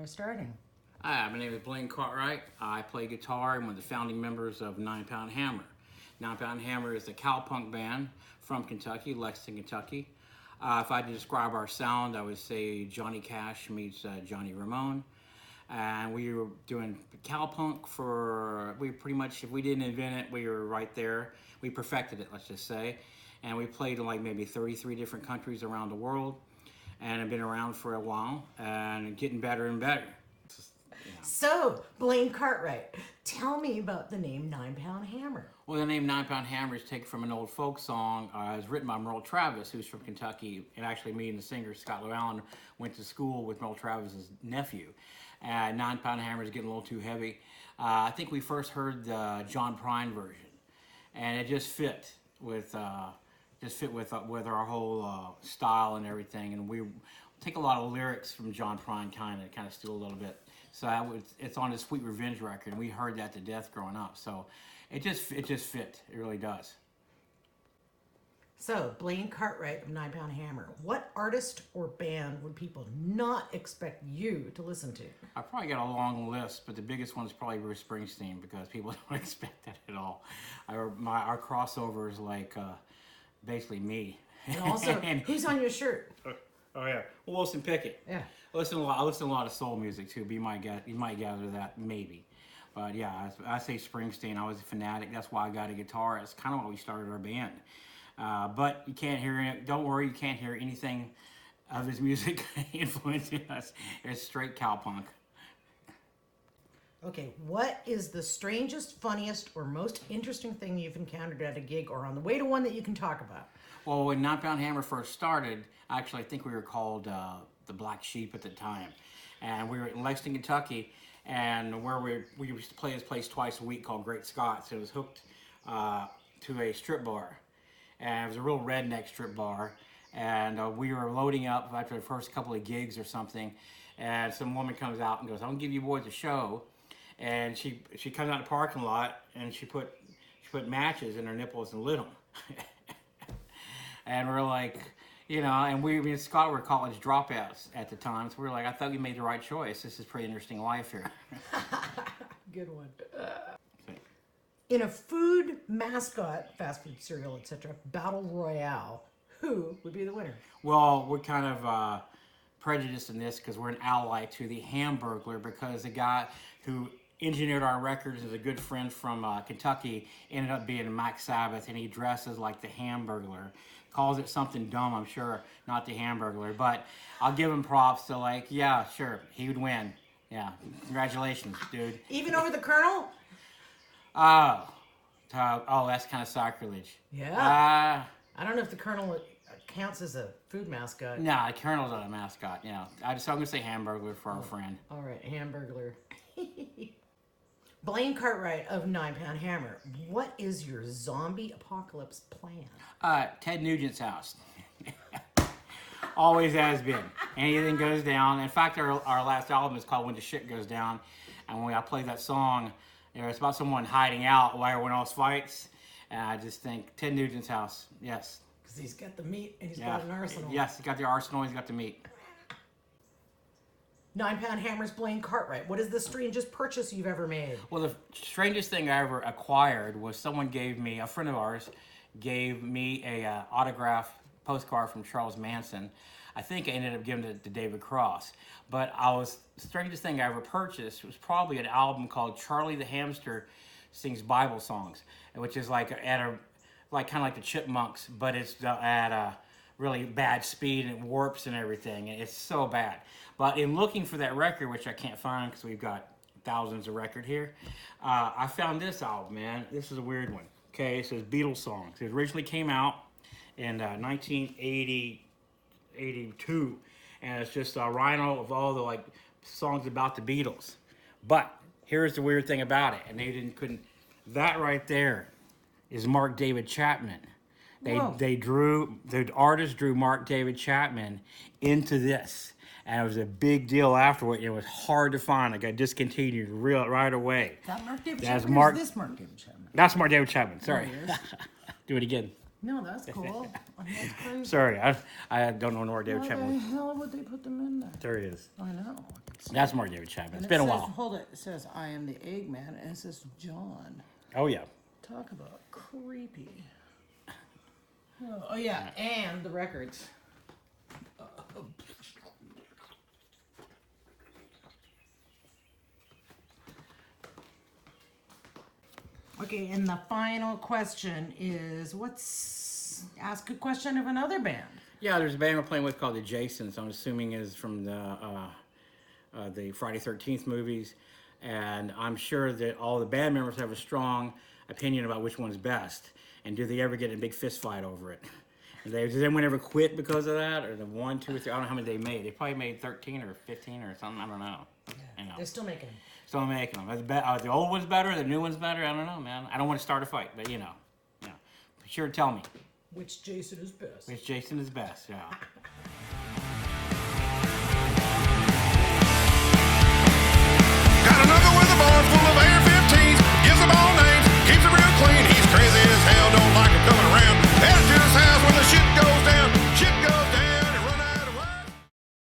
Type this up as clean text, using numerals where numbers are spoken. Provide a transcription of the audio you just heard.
starting. Hi, my name is Blaine Cartwright. I play guitar. I'm one of the founding members of 9 Pound Hammer. 9 Pound Hammer is a cowpunk band from Kentucky, Lexington, Kentucky. If I had to describe our sound, I would say Johnny Cash meets Johnny Ramone. And we were doing cowpunk we pretty much, if we didn't invent it, we were right there. We perfected it, let's just say. And we played in like maybe 33 different countries around the world. And have been around for a while and getting better and better. So, Blaine Cartwright, tell me about the name 9 Pound Hammer. Well, the name 9 Pound Hammer is taken from an old folk song. It was written by Merle Travis, who's from Kentucky. And actually, me and the singer, Scott Llewellyn, went to school with Merle Travis's nephew. 9 Pound Hammer is getting a little too heavy. I think we first heard the John Prine version. And it just fit with our whole style and everything. And we take a lot of lyrics from John Prine, kind of steal a little bit. So it's on his Sweet Revenge record, and we heard that to death growing up. So it just fit. It really does. So, Blaine Cartwright of 9 Pound Hammer. What artist or band would people not expect you to listen to? I probably got a long list, but the biggest one is probably Bruce Springsteen, because people don't expect that at all. Our crossover is like basically me. And also, who's on your shirt? Oh yeah, well, Wilson Pickett. Yeah. I listen to a lot of soul music too. You might gather that maybe, but yeah, I say Springsteen. I was a fanatic. That's why I got a guitar. It's kind of why we started our band. But you can't hear it. Don't worry, you can't hear anything of his music influencing us. It's straight cowpunk. Okay, what is the strangest, funniest, or most interesting thing you've encountered at a gig or on the way to one that you can talk about? Well, when 9 Pound Hammer first started, actually, I think we were called the Black Sheep at the time. And we were in Lexington, Kentucky, and where we used to play this place twice a week called Great Scott's. It was hooked to a strip bar. And it was a real redneck strip bar. And we were loading up after the first couple of gigs or something. And some woman comes out and goes, "I'm going to give you boys a show." And she comes out in the parking lot, and she put matches in her nipples and lit them. And we're like, and me and Scott were college dropouts at the time, so we were like, I thought we made the right choice. This is pretty interesting life here. Good one. In a food mascot, fast food, cereal, etc., battle royale, who would be the winner? Well, we're kind of prejudiced in this because we're an ally to the Hamburglar, because the guy who engineered our records is a good friend from Kentucky, ended up being Mike Sabbath, and he dresses like the Hamburglar. Calls it something dumb, I'm sure, not the Hamburglar, but I'll give him props to, like, yeah, sure, he would win. Yeah, congratulations, dude. Even over the Colonel? Oh, that's kind of sacrilege. Yeah. I don't know if the Colonel counts as a food mascot. No, the Colonel's not a mascot. I'm going to say Hamburglar for our friend. All right, Hamburglar. Blaine Cartwright of 9 Pound Hammer. What is your zombie apocalypse plan? Ted Nugent's house. Always has been. Anything goes down. In fact, our last album is called When the Shit Goes Down. And when I play that song, it's about someone hiding out while everyone else fights. And I just think Ted Nugent's house, yes. Because he's got the meat and he's got an arsenal. Yes, he's got the arsenal, he's got the meat. 9 Pound Hammer's Blaine Cartwright. What is the strangest purchase you've ever made? Well, the strangest thing I ever acquired was a friend of ours gave me a autograph postcard from Charles Manson. I think I ended up giving it to David Cross. But the strangest thing I ever purchased was probably an album called Charlie the Hamster Sings Bible Songs, which is like kind of like the Chipmunks, but it's at a really bad speed and it warps and everything. And it's so bad. But in looking for that record, which I can't find because we've got thousands of records here, I found this album, man. This is a weird one. Okay, it says Beatles songs. It originally came out in 1982, and it's just a rhino of all the songs about the Beatles. But here's the weird thing about it, and that right there is Mark David Chapman. The artist drew Mark David Chapman into this. And it was a big deal afterward. It was hard to find. It got discontinued right away. Is that Mark David Chapman or is this Mark David Chapman? That's Mark David Chapman. Sorry. Do it again. No, that's cool. That's crazy. Sorry, I don't know where David Why Chapman the was. hell would they put them in there? There he is. I know. That's more David Chapman. And It's been a says, while. Hold it. It says, I am the Eggman, and it says John. Oh, yeah. Talk about creepy. Oh, yeah, and the records. Okay, and the final question is, ask a question of another band. Yeah, there's a band we're playing with called the Jasons. I'm assuming is from the Friday 13th movies. And I'm sure that all the band members have a strong opinion about which one's best. And do they ever get in a big fist fight over it? Does anyone ever quit because of that? Or the 1, 2, or 3? I don't know how many they made. They probably made 13 or 15 or something. I don't know. Yeah, they're still making them. Still making them. Are the old one's better? The new one's better? I don't know, man. I don't want to start a fight, but you know. Be sure to tell me. Which Jason is best? Which Jason is best, yeah.